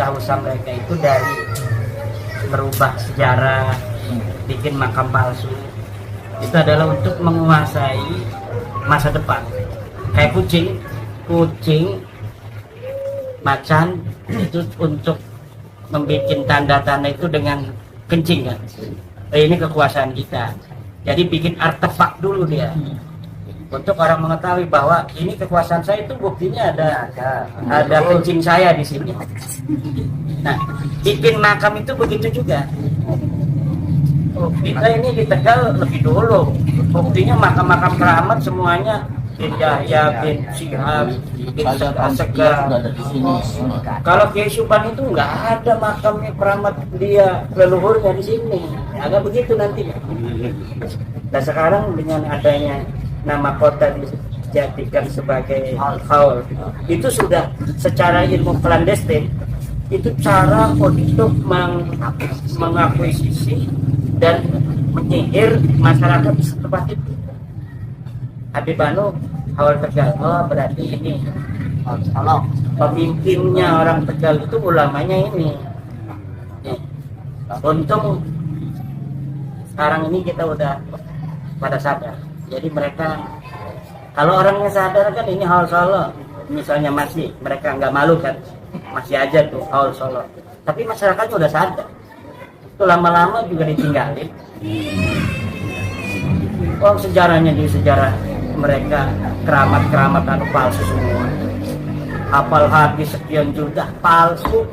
usaha-usaha mereka itu dari merubah sejarah, bikin makam palsu, itu adalah untuk menguasai masa depan. Kayak kucing, macan itu untuk membuat tanda-tanda itu dengan kencing kan. Ini kekuasaan kita. Jadi bikin artefak dulu dia. Untuk orang mengetahui bahwa ini kekuasaan saya, itu buktinya ada kencing saya di sini. Nah, bikin makam itu begitu juga. Kita ini di Tegal lebih dulu. Buktinya makam-makam keramat semuanya bin Yahya, bin Syihab, bin Asegaf. Kalau Kiai Subhan itu nggak ada makamnya keramat dia leluhurnya di sini. Agak begitu nanti. Nah sekarang dengan adanya nama kota dijadikan sebagai haul, itu sudah secara ilmu clandestin, itu cara untuk mengakuisisi dan menyihir masyarakat di tempat itu. Habib Banu haul Tegal, oh berarti ini kalau pemimpinnya orang Tegal itu ulamanya ini. Untung sekarang ini kita udah pada sadar. Jadi mereka, kalau orangnya sadar kan ini haul Solo, misalnya masih, mereka nggak malu kan, masih aja tuh haul Solo. Tapi masyarakatnya udah sadar, itu lama-lama juga ditinggalin. Oh sejarahnya di sejarah mereka keramat-keramat anu palsu semua. Hafal hadis sekian juta palsu.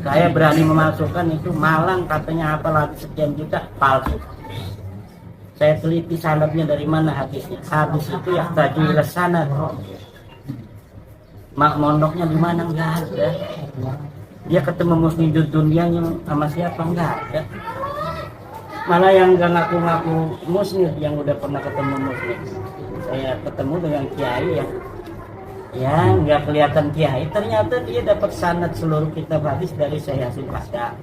Saya berani memasukkan itu Malang katanya hafal hadis sekian juta palsu. Saya teliti sanadnya dari mana hadisnya. Hadis itu ya tadi lesana. Mak mondoknya di mana nggak ada. Dia ketemu muslim di dunianya sama siapa nggak ada. Malah yang nggak ngaku-ngaku muslim yang udah pernah ketemu muslim. Saya ketemu dengan kiai yang nggak kelihatan kiai. Ternyata dia dapat sanad seluruh kitab hadis dari Syekh Yasin Pasda.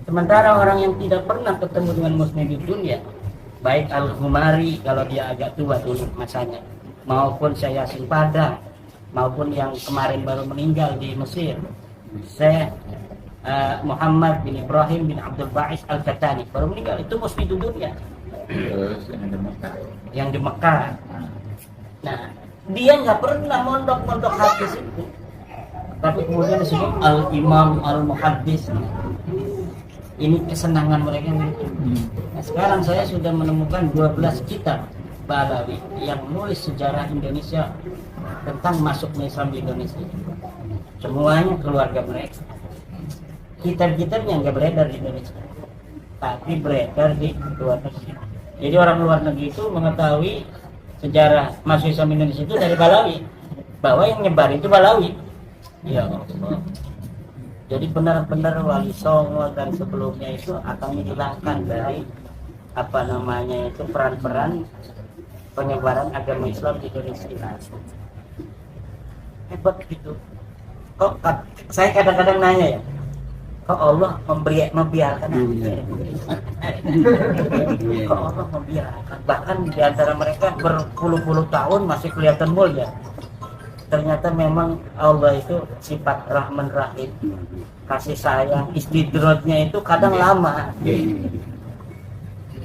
Sementara orang yang tidak pernah ketemu dengan muslim di dunia, baik Al-Humari kalau dia agak tua dulu masanya, maupun Syekh Yasin Padang, maupun yang kemarin baru meninggal di Mesir, Syekh Muhammad bin Ibrahim bin Abdul Ba'is Al-Katani baru meninggal, itu muslim di dunia. Yang di Mekah. Nah, dia nggak pernah mondok hadis itu, tapi kemudian disebut Al-Imam Al-Muhaddis. Ini kesenangan mereka itu. Nah, sekarang saya sudah menemukan 12 kitab Balawi yang menulis sejarah Indonesia tentang masuknya Islam di Indonesia. Semuanya keluarga mereka. Kitab-kitabnya nggak beredar di Indonesia, tapi beredar di luar negeri. Jadi orang luar negeri itu mengetahui sejarah masuk Islam Indonesia itu dari Balawi, bahwa yang nyebar itu Balawi. Ya Allah. Jadi benar-benar Wali Songo dan sebelumnya itu akan menghilangkan dari peran-peran penyebaran agama Islam di Indonesia. Hebat gitu. Kok saya kadang-kadang nanya ya, kok Allah membiarkan? Kok Allah membiarkan? Bahkan di antara mereka berpuluh-puluh tahun masih kelihatan mulia. Ternyata memang Allah itu sifat Rahman Rahim, kasih sayang, istidrodnya itu kadang lama.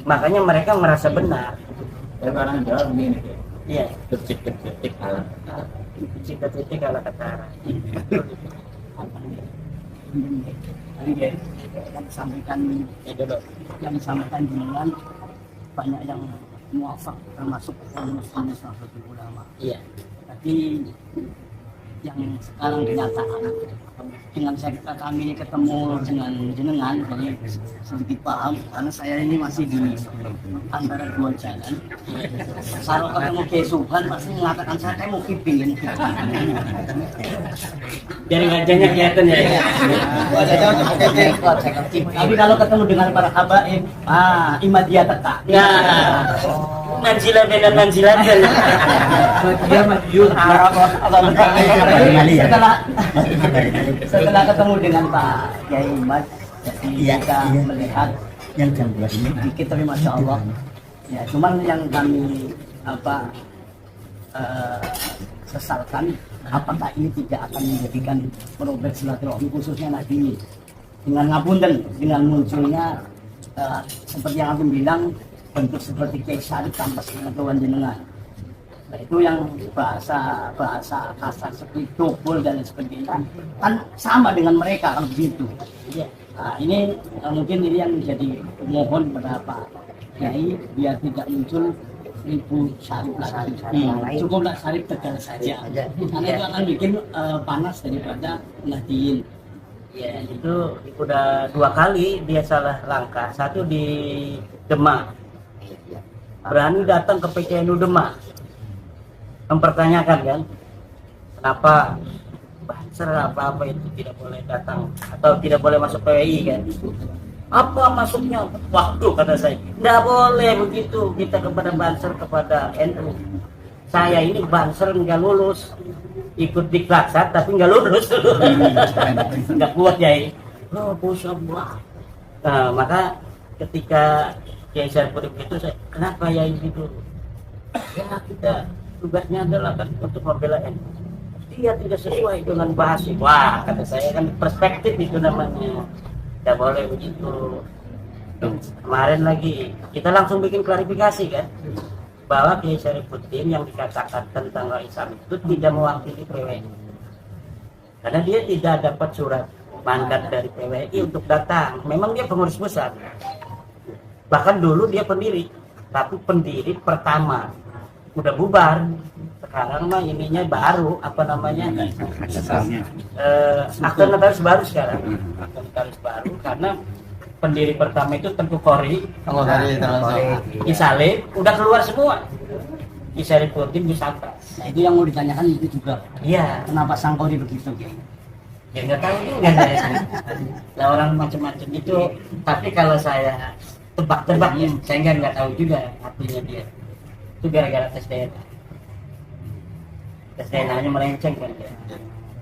Makanya mereka merasa benar. Orang Jawa begini, iya. Detik-detik ala Detik-detik ala ketara. Tadi yang disampaikan dengan banyak yang muafak, termasuk salah satu ulama. Iya. Tapi yang sekarang kenyataan dengan kami ketemu dengan jenengan, jadi sedikit paham karena saya ini masih di antara dua jalan. Kalau ketemu Kiai Subhan pasti mengatakan saya mau kiping. Dari wajahnya kelihatan ya. Tapi kalau ketemu dengan para habaib, Imadiyah tetap. Nah, manjilah benar manjilah kan. Dia madyun Arab setelah ketemu dengan Pak Kiai Imad, jadi kita melihat yang jam 2 ini dikit tapi masya Allah. Ya, cuman yang kami sesalkan, apakah ini tidak akan menjadikan merobek silaturahmi khususnya nanti ini dengan ngapunten, dengan munculnya seperti yang aku bilang, bentuk seperti Kiai Syarif tanpa pengetahuan jenengan. Nah, itu yang bahasa kasar seperti topol dan sebagainya kan sama dengan mereka kalau begitu. Nah, ini mungkin ini yang menjadi mohon kepada Pak Kiai biar tidak muncul ribu Syarif lagi. Cukuplah Syarif Tegal saja. Karena itu akan bikin panas daripada Nahdien. Ya itu udah 2 kali dia salah langkah. Satu di Demak, berani datang ke PCNU Demak mempertanyakan kan kenapa Banser apa itu tidak boleh datang atau tidak boleh masuk PWI kan, apa masuknya, waktu kata saya tidak boleh begitu kita kepada Banser kepada NU. Saya ini Banser nggak lulus, ikut diklaksat tapi nggak lulus nggak kuat ya. Oh pusablah. Nah, maka ketika Kiai Syarifudin itu saya kenapa ya itu ya kita tugasnya adalah kan untuk membela NU. Dia tidak sesuai dengan bahasa. Wah, kata saya kan perspektif itu namanya. Tidak boleh begitu. Kemarin lagi kita langsung bikin klarifikasi kan bahwa Kiai Syarifudin yang dikatakan tentang Islam itu tidak mewakili PWI. Karena dia tidak dapat surat mandat dari PWI untuk datang. Memang dia pengurus pusat. Bahkan dulu dia pendiri, tapi pendiri pertama udah bubar. Sekarang mah ininya baru apa namanya akte notaris baru sekarang, akte notaris baru karena pendiri pertama itu Tengku Kori, Isale udah keluar semua, Syarifudin bisa apa? Nah, itu yang mau ditanyakan itu juga. Iya. Kenapa Sang Kori begitu, Kiai? Ya nggak tahu juga saya. Lah orang macam-macam itu, tapi kalau saya tebak-tebak ya, saya nggak tahu juga artinya dia. Itu gara-gara tes DNA. Tes DNA-nya melenceng kan ya.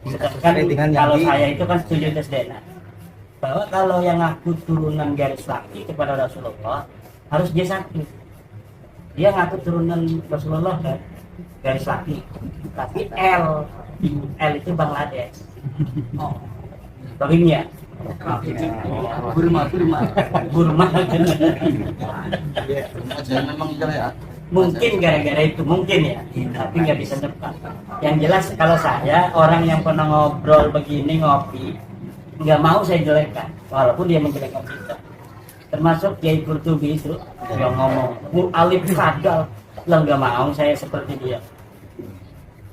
Sedangkan kalau saya itu kan setuju tes DNA. Bahwa kalau yang ngaku turunan garis laki kepada Rasulullah harus dia sakit. Dia ngaku turunan Rasulullah kan garis laki, tapi L itu Bangladesh. Oh, Rohingya. Burma. Memang ya. Mungkin gara-gara itu mungkin ya, tapi nggak bisa nebak. Yang jelas kalau saya orang yang pernah ngobrol begini ngopi, nggak mau saya jelekkan, walaupun dia menjelekkan kita. Termasuk Kiai Qurtubi itu yang ngomong alif kadal, lah nggak mau saya seperti dia.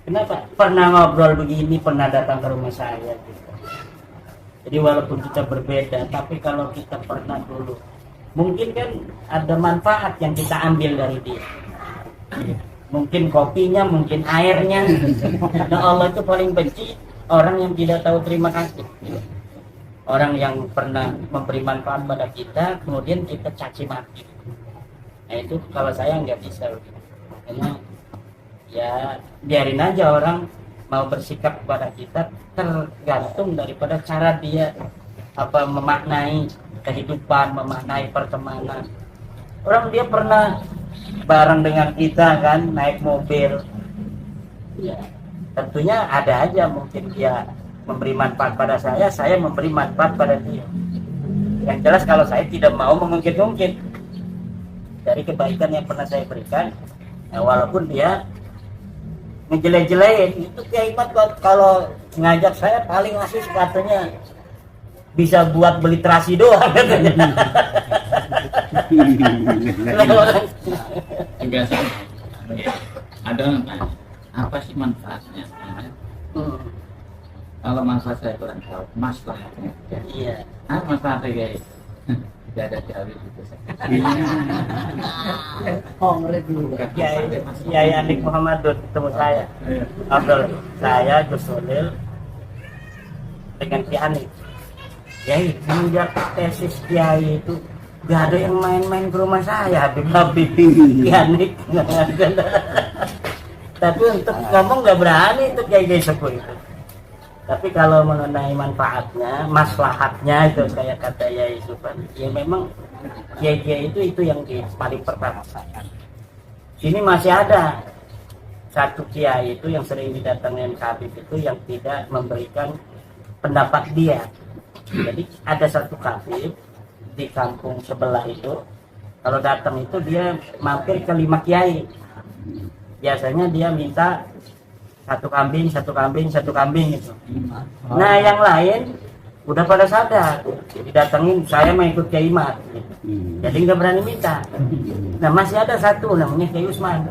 Kenapa? Pernah ngobrol begini, pernah datang ke rumah saya. Gitu. Jadi walaupun kita berbeda, tapi kalau kita pernah dulu, mungkin kan ada manfaat yang kita ambil dari dia. Mungkin kopinya, mungkin airnya. Nah, Allah itu paling benci orang yang tidak tahu terima kasih. Orang yang pernah memberi manfaat pada kita, kemudian kita caci maki. Nah itu kalau saya nggak bisa. Karena ya biarin aja orang mau bersikap kepada kita tergantung daripada cara dia memaknai kehidupan, memaknai pertemanan. Orang dia pernah bareng dengan kita kan, naik mobil. Ya, tentunya ada aja mungkin dia memberi manfaat pada saya memberi manfaat pada dia. Yang jelas kalau saya tidak mau mengungkit-ungkit dari kebaikan yang pernah saya berikan, ya, walaupun dia ngejelek-jelekin itu Kiai Mat kalau ngajak saya paling ngasih sepatunya bisa buat beli terasi doang katanya. Juga ada apa sih manfaatnya? Kalau manfaat saya kurang tahu, masalahnya. Iya. Apa manfaatnya guys? Tidak ada jauh itu. Kongres dulu. Kiai Anik Muhammadun ketemu saya. Abdul saya Gus Solil dengan Kiai Anik. Kiai semenjak tesis Kiai itu gak ada yang main-main ke rumah saya, Habib Kiai Anik. Tapi untuk ngomong gak berani itu Kiai sepuh itu. Tapi kalau mengenai manfaatnya, maslahatnya itu kayak kata Yai Sufan, ya memang Kiai itu yang paling pertama. Sini masih ada satu kiai itu yang sering didatangin Habib itu yang tidak memberikan pendapat dia. Jadi ada satu Habib di kampung sebelah itu, kalau datang itu dia mampir ke 5 kiai. Biasanya dia minta satu kambing gitu. Nah yang lain udah pada sadar, didatengin saya mau ikut Kiai Mat gitu. Jadi nggak berani minta. Nah masih ada satu namanya Kiai Usman,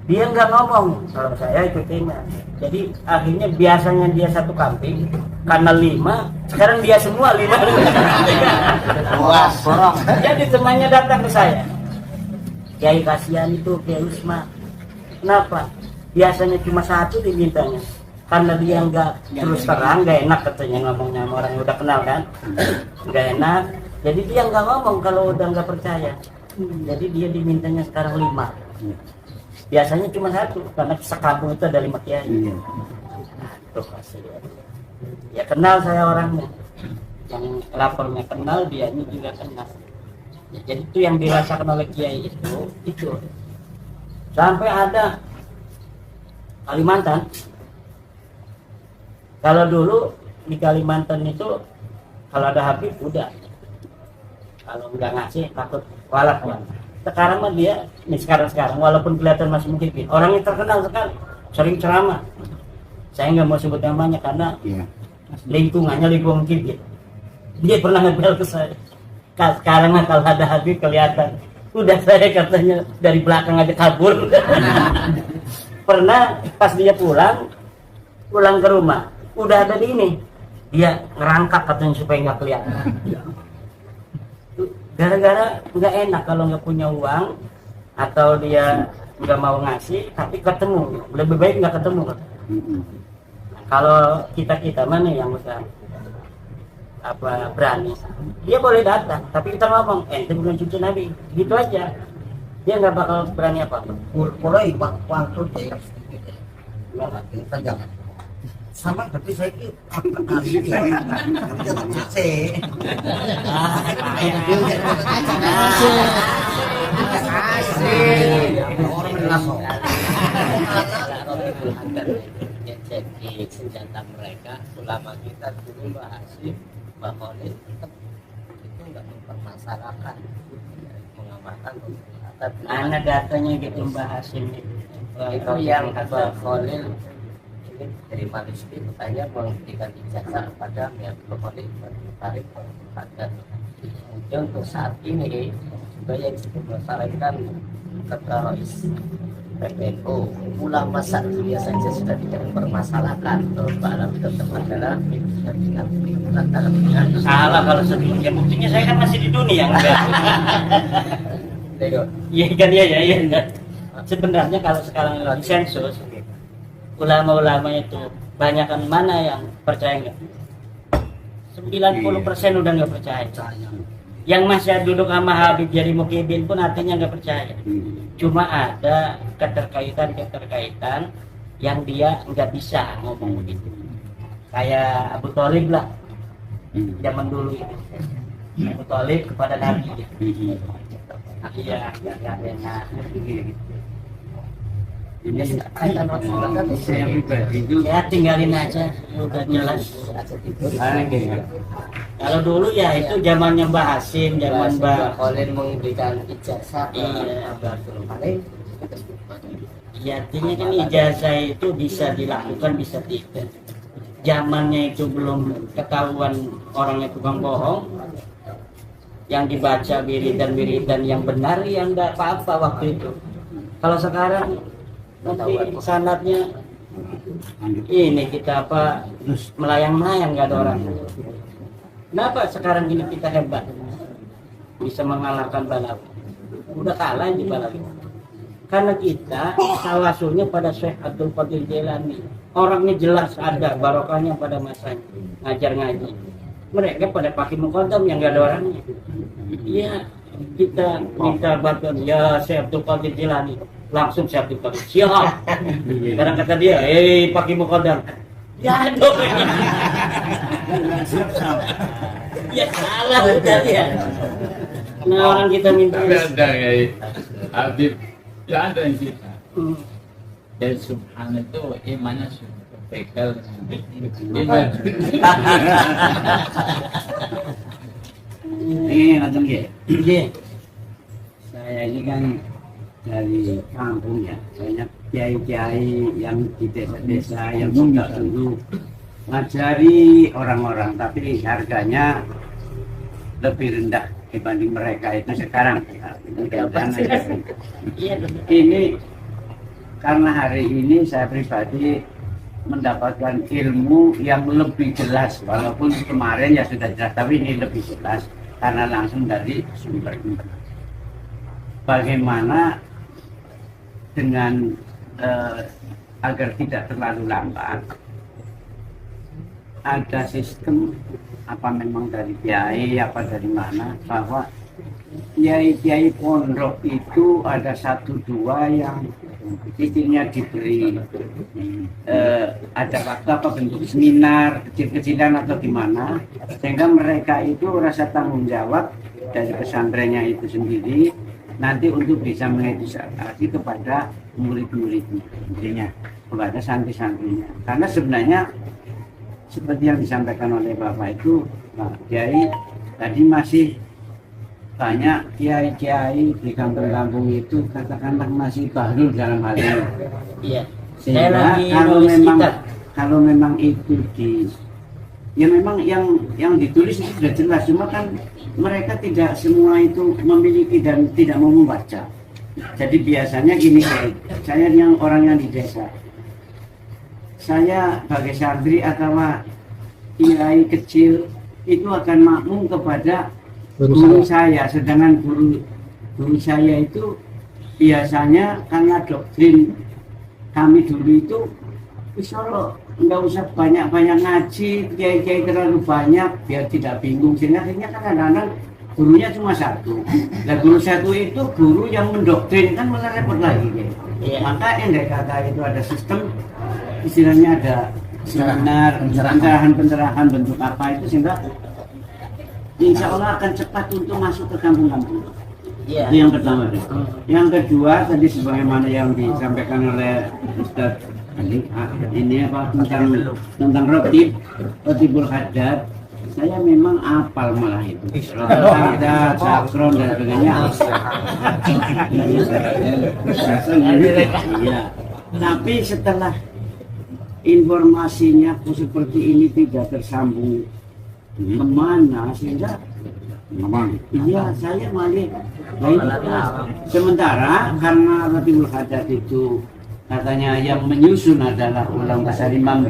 dia nggak ngomong kalau saya ikut Kiai Mat. Jadi akhirnya biasanya dia satu kambing, karena 5 sekarang dia semua 5. Puas, borong. Jadi temannya datang ke saya, Kiai kasihan itu Kiai Usman, kenapa? Biasanya cuma satu dimintanya, karena dia nggak terus terang, nggak enak katanya ngomongnya sama orang yang udah kenal kan, nggak enak. Jadi dia nggak ngomong kalau udah nggak percaya. Jadi dia dimintanya sekarang 5. Biasanya cuma satu, karena sekampung itu ada 5 kiai. Tuh kasihan. Ya kenal saya orangnya, yang lapornya kenal, dia ini juga kenal. Ya, jadi itu yang dirasakan oleh kiai itu. Sampai ada Kalimantan. Kalau dulu di Kalimantan itu kalau ada Habib udah, kalau nggak ngasih takut walak kan. Sekarang mah dia nih sekarang walaupun kelihatan masih mungkin orangnya terkenal sekali, sering ceramah. Saya nggak mau sebut namanya karena lingkungannya lingkungan gitu. Dia pernah ngepel ke saya. Sekarang mah kalau ada Habib kelihatan, udah saya katanya dari belakang aja kabur. Pernah pas dia pulang ke rumah, udah ada di ini, dia ngerangkak katanya supaya nggak kelihatan. Gara-gara nggak enak kalau nggak punya uang atau dia nggak mau ngasih, tapi ketemu lebih baik nggak ketemu. Kalau kita mana yang udah berani, dia boleh datang, tapi kita ngomong, ente bukan cucu Nabi, gitu aja. Dia nggak bakal berani apa-apa. Mulai waktu dia kita jangan sama tapi saya ki jangan kasih orang langsung jadi senjata mereka ulama kita dulu Hasim bahwa tetap itu nggak mempermasalahkan mengamalkan Ana datanya gitu Mbak Hasim itu yang Mbak Khalil ini dari Malaysia saya memberikan ijazah kepada yang Khalil Tarik dan kemudian untuk saat ini juga yang dipermasalahkan ketua PBNU ulama saat dia saja sudah tidak mempermasalahkan barang tetap adalah salah kalau sebelumnya, buktinya saya kan masih di dunia. Iya kan ya. Sebenarnya kalau sekarang lagi sensus, ulama-ulama itu banyakan mana yang percaya nggak? 90% udah nggak percaya. Yang masih duduk sama Habib jadi mukibin pun artinya nggak percaya. Cuma ada keterkaitan yang dia nggak bisa ngomong begitu. Kayak Abu Thalib lah, zaman dulu itu. Abu Thalib kepada Nabi gitu. Iya, nggak enak. Ya tinggalin aja, udah jelas. Kalau dulu ya itu zamannya Mbak Hasim, zaman Mbak Khalil memberikan ijazah iya, ya artinya kan ijazah itu bisa dilakukan, bisa tidak. Zamannya itu belum ketahuan orangnya tukang bohong, yang dibaca wiridan yang benar, yang enggak apa-apa waktu itu. Kalau sekarang nanti sanadnya ini kita melayang-layang nggak ada orang. Kenapa sekarang ini kita hebat bisa mengalahkan Balawi? Udah kalah di Balawi karena kita tawasulnya pada Syekh Abdul Qadir Jailani. Orangnya jelas ada barokahnya pada masanya ngajar ngaji. Mereka pada pakai muqaddam yang nggak ada orangnya. Iya, kita minta bantuan ya Syekh Abdul Qadir Jailani, langsung Syekh Abdul Qadir siap. Sekarang kata dia, pakai muqaddam. Ya dong. Ya salah udah ya. Nah orang kita minta. Tapi ada kayak Habib, ya ada yang kita. Dari Subhan itu imannya sudah begal. Ini macam ya. Iya. Saya ini kan dari kampung ya. Banyak kiai-kiai yang di desa-desa yang sudah dulu ngajari orang-orang, tapi harganya lebih rendah dibanding mereka itu sekarang. Ini karena hari ini saya pribadi mendapatkan ilmu yang lebih jelas, walaupun kemarin ya sudah jelas, tapi ini lebih jelas karena langsung dari sumbernya. Bagaimana dengan agar tidak terlalu lambat, ada sistem apa memang dari kiai apa dari mana, bahwa kiai-kiai pondok itu ada 1-2 yang izinnya diberi ada waktu apa bentuk seminar kecil-kecilan atau gimana, sehingga mereka itu rasa tanggung jawab dari pesantrennya itu sendiri nanti untuk bisa mengedukasi kepada murid-muridnya, intinya kepada santri-santrinya. Karena sebenarnya seperti yang disampaikan oleh Bapak itu, Pak Kiai, tadi masih banyak kiai-kiai di kampung-kampung itu katakanlah masih baru dalam hal ini. Iya. Sehingga lagi kalau nulis memang kitab. kalau memang itu ya memang yang ditulis itu sudah jelas, cuma kan mereka tidak semua itu memiliki dan tidak mau membaca. Jadi biasanya gini, saya yang orang yang di desa, saya sebagai santri atau kiai kecil itu akan makmum kepada guru saya, sedangkan guru saya itu biasanya karena doktrin kami dulu itu Solo nggak usah banyak-banyak ngaji, kiai-kiai terlalu banyak biar tidak bingung, sehingga akhirnya kan kadang-kadang gurunya cuma satu. Nah guru satu itu guru yang mendoktrin, kan malah repot lagi. Iya. Maka endek kata itu ada sistem, istilahnya ada seminar, pencerahan bentuk apa itu, sehingga insya Allah akan cepat untuk masuk ke kampung-kampung. Iya. Itu yang pertama. Yang kedua tadi sebagaimana yang disampaikan oleh Ustaz ini apa tentang Rotibul Haddad, saya memang apal malah itu. Rotibul Haddad, Sakron dan sebagainya. Iya. Tapi setelah informasinya seperti ini tidak tersambung kemana, sehingga iya saya malah sementara karena Rotibul Haddad itu katanya yang menyusun adalah ulang besar Imam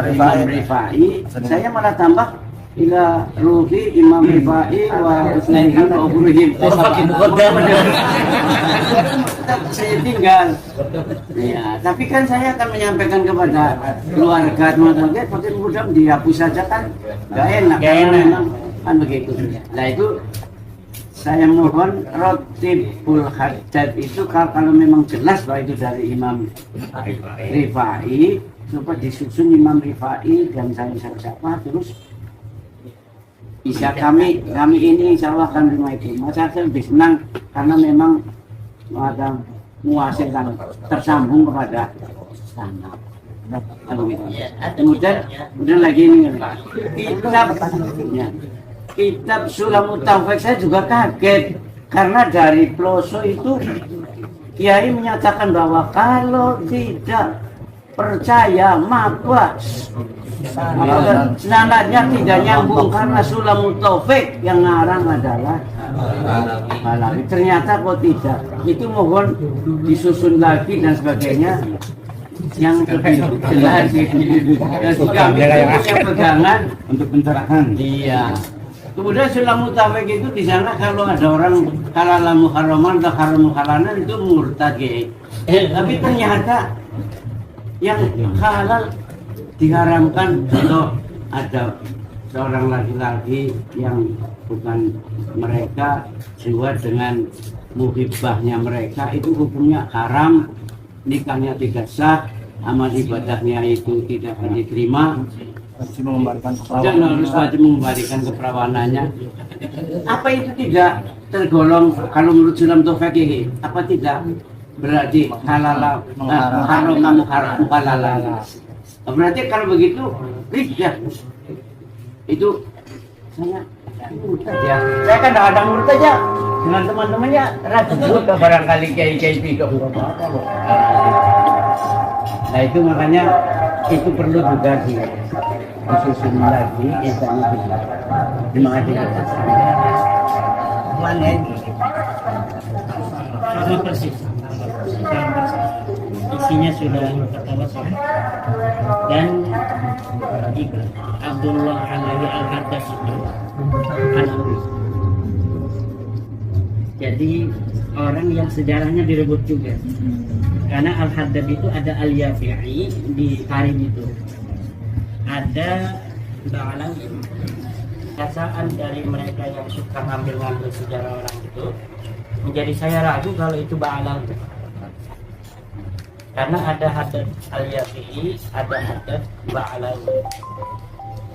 Rifai, saya malah tambah ila ruhi Imam Rifai wa usnaihi wa uburuhim. Saya tinggal ya, tapi kan saya akan menyampaikan kepada keluarga teman-teman, mudah dihapus saja kan nggak enak, memang kan begitu. Nah itu saya mohon Rotibul Haddad itu kalau memang jelas bahwa itu dari Imam Rifai, coba disusun Imam Rifai dan saya siapa terus bisa kami ini insya Allah akan terima itu. Masa saya lebih senang karena memang ada menghasilkan tersambung kepada sana. Kemudian lagi ini kitab Sulamut Taufik saya juga kaget karena dari Ploso itu Kiai menyatakan bahwa kalau tidak percaya maka sanadnya tidak nyambung karena Sulamut Taufik yang ngarang adalah Halawi. Ternyata kok tidak. Itu mohon disusun lagi dan sebagainya yang lebih jelas. Dan kami yang pegangan untuk pencerahan. Iya. Kemudian Sulamut Taufik itu di sana kalau ada orang halal muharraman atau haram halalan itu murtad. Tapi ternyata yang halal diharamkan kalau ada seorang laki-laki yang bukan mereka jiwa dengan muhibbahnya mereka, itu hukumnya haram, nikahnya tidak sah, amal ibadahnya itu tidak diterima, dan harus wajib mengembalikan keperawanannya. Apa itu tidak tergolong kalau menurut Sulam Taufik ini? Apa tidak berarti halala menghalalala. Berarti kalau begitu ya itu saya murtad ya. Saya kan ada murtad ya dengan teman-temannya ratu juga barangkali kiai-kiai tiga apa. Nah itu makanya itu perlu juga disusun lagi misalnya terima kasih. Mana Sama persis. Isinya sudah pertama dan Abdullah Alawi Al-Haddad itu Alawi. Jadi orang yang sejarahnya direbut juga. Karena Al-Haddad itu ada Al-Yafi'i di Karim itu. Ada Ba'alawi. Kebiasaan dari mereka yang suka ngambil-ngambil sejarah orang itu menjadi saya ragu kalau itu Ba'alawi. Karena ada Haddad Al-Yafi'i, ada Haddad Ba'alawi.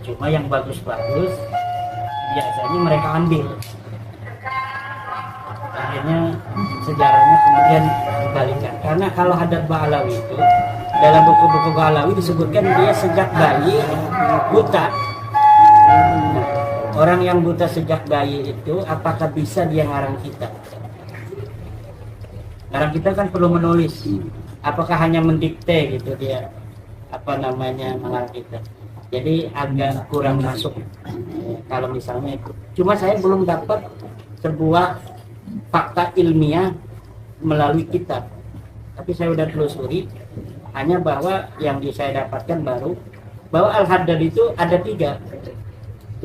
Cuma yang bagus-bagus biasanya mereka ambil. Akhirnya sejarahnya kemudian dibalikan. Karena kalau Haddad Ba'alawi itu dalam buku-buku Ba'alawi disebutkan dia sejak bayi buta. Orang yang buta sejak bayi itu apakah bisa dia ngarang kitab? Ngarang kitab kan perlu menulis. Apakah hanya mendikte gitu dia mengarang kitab? Jadi agak kurang masuk kalau misalnya itu. Cuma saya belum dapat sebuah fakta ilmiah melalui kitab. Tapi saya udah telusuri hanya bahwa yang saya dapatkan baru bahwa Al-Haddad itu ada 3.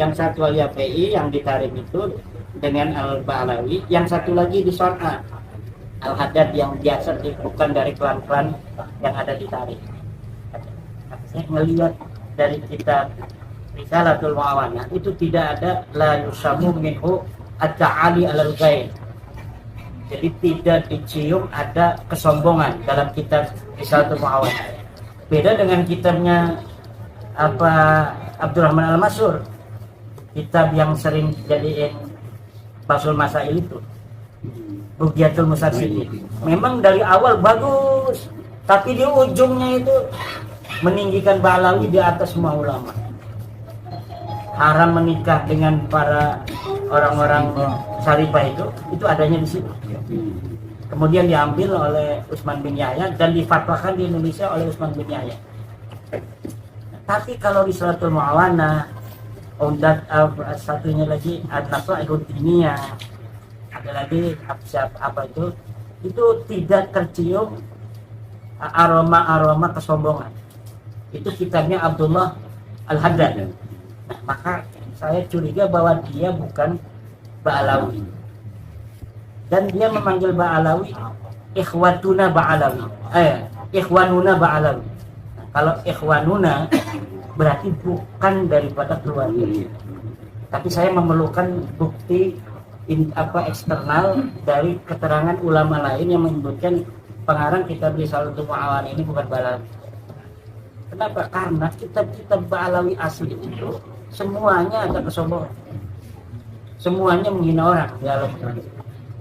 Yang satu Al-Yafi'i yang di Tarim itu dengan Al-Ba'alawi, yang satu lagi di Son'a Al-Haddad yang biasa bukan dari klan-klan yang ada di Tarim. Saya melihat dari kitab Risalatul Mu'awanah itu tidak ada la yusamu minhu at-ta'ali alal ghair. Jadi tidak dicium ada kesombongan dalam kitab Risalatul Mu'awanah. Beda dengan kitabnya Abdurrahman Al-Mansur, kitab yang sering jadiin Basul Masail itu, Rugiatul Musassirin. Memang dari awal bagus, tapi di ujungnya itu meninggikan Ba'alawi di atas semua ulama. Haram menikah dengan para orang-orang syarifah itu adanya di situ. Kemudian diambil oleh Utsman bin Yahya dan difatwakan di Indonesia oleh Utsman bin Yahya. Tapi kalau di Risalatul Mu'awanah, satunya lagi An-Nasaihud Diniyah, ada lagi apa itu tidak tercium aroma kesombongan. Itu kitabnya Abdullah Al-Haddad. Nah, maka saya curiga bahwa dia bukan Ba'alawi. Dan dia memanggil Ba'alawi ikhwatuna Ba'alawi. Ikhwanuna Ba'alawi. Nah, kalau ikhwanuna berarti bukan daripada keluarga. Tapi saya memerlukan bukti eksternal dari keterangan ulama lain yang menyebutkan pengarang kitab Risalatul Mu'awanah ini bukan Ba'alawi. Kenapa? Karena kitab-kitab Ba'alawi asli itu semuanya ada kesombongan, semuanya menghina orang dalam.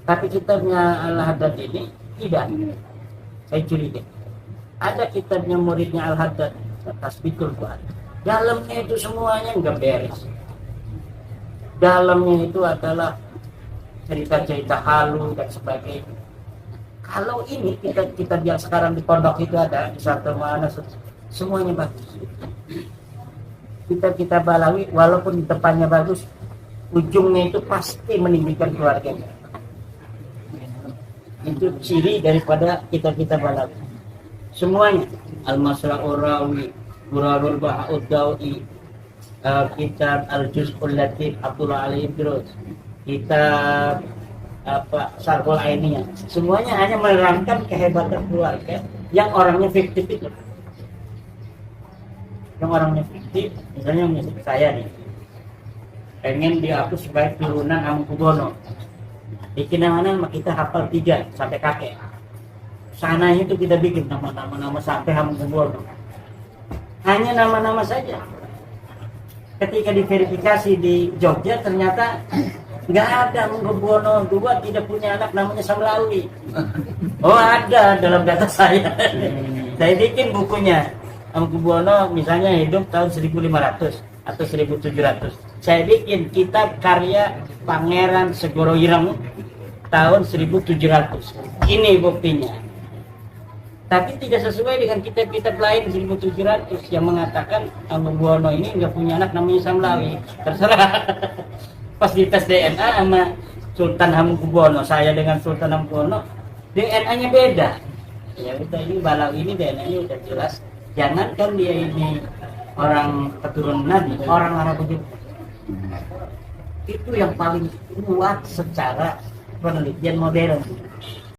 Tapi kitabnya Al-Haddad ini tidak. Saya curiga. Ada kitabnya muridnya Al-Haddad, Tasbihul Fuad. Dalamnya itu semuanya enggak beres. Dalamnya itu adalah cerita-cerita halu dan sebagainya. Kalau ini kitab yang sekarang di pondok itu ada di satu mana semuanya bagus. Kitab-kitab Ba'alawi walaupun depannya bagus, ujungnya itu pasti meninggikan keluarganya. Itu ciri daripada kitab-kitab Ba'alawi. Semuanya Al-Masra'ur Rawi, Durarul Baha'ud Dawi, kitab Al-Juz'ul Latif Abdullah Al-Idrus, kitab Syarhul Ainiyah. Semuanya hanya menerangkan kehebatan keluarga yang orangnya fiktif itu. Yang orangnya fiktif, misalnya saya nih, pengen dihapus sebagai turunan Hamengkubuwono. Bikin nama kita hafal 3 sampai kakek. Sananya itu kita bikin nama sampai Hamengkubuwono. Hanya nama-nama saja. Ketika diverifikasi di Jogja ternyata Nggak ada Hamengkubuwono II tidak punya anak namanya Samlawi. Oh ada dalam data saya. Saya bikin bukunya. Hamengkubuwono misalnya hidup tahun 1500 atau 1700. Saya bikin kitab karya Pangeran Segoro Ireng tahun 1700. Ini buktinya. Tapi tidak sesuai dengan kitab-kitab lain 1700 yang mengatakan Hamengkubuwono ini nggak punya anak namanya Samlawi. Terserah. Pas dites DNA sama Sultan Hamengkubuwono, saya dengan Sultan Hamengkubuwono, DNA-nya beda. Ya udah ini Balawi ini DNA-nya udah jelas. Jangankan dia ini orang keturunan Nabi, orang Arab itu yang paling kuat secara penelitian modern.